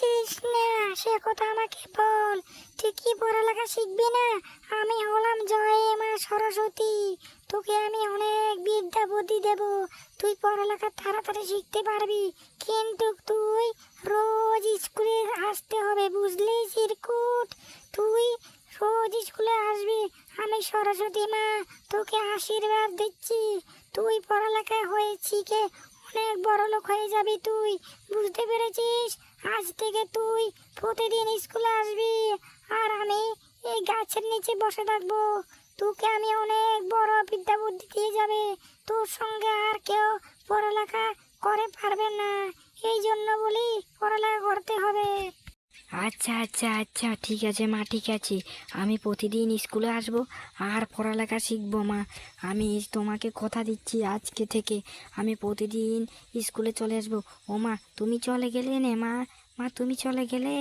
বলছিস না সে কথা আমাকে বল। তুই কি পড়ালেখা শিখবি না? আমি হলাম জয় মা সরস্বতী, তোকে আমি অনেক বিদ্যা বুদ্ধি দেব, তুই পড়ালেখা তাড়াতাড়ি শিখতে পারবি। কিন্তু তুই রোজ স্কুলে আসতে হবে, বুঝলি চিরকুট? তুই রোজ স্কুলে আসবি। আমি সরস্বতী মা তোকে আশীর্বাদ দিচ্ছি, তুই পড়ালেখা হয়ে শিখে অনেক বড় লোক হয়ে যাবি তুই, বুঝতে পেরেছিস? আজ থেকে তুই প্রতিদিন স্কুলে আসবি, আর আমি এই গাছের নিচে বসে থাকবো। তোকে আমি অনেক বড় বিদ্যা বুদ্ধি দিয়ে যাবে, তোর সঙ্গে আর কেউ পড়ালেখা করে পারবে না। এই জন্য বলি পড়ালেখা করতে হবে। আচ্ছা আচ্ছা আচ্ছা, ঠিক আছে মা, ঠিক আছে। আমি প্রতিদিন স্কুলে আসবো আর পড়ালেখা শিখবো মা। আমি তোমাকে কথা দিচ্ছি, আজকে থেকে আমি প্রতিদিন স্কুলে চলে আসবো। ও মা, তুমি চলে গেলে না মা? মা তুমি চলে গেলে?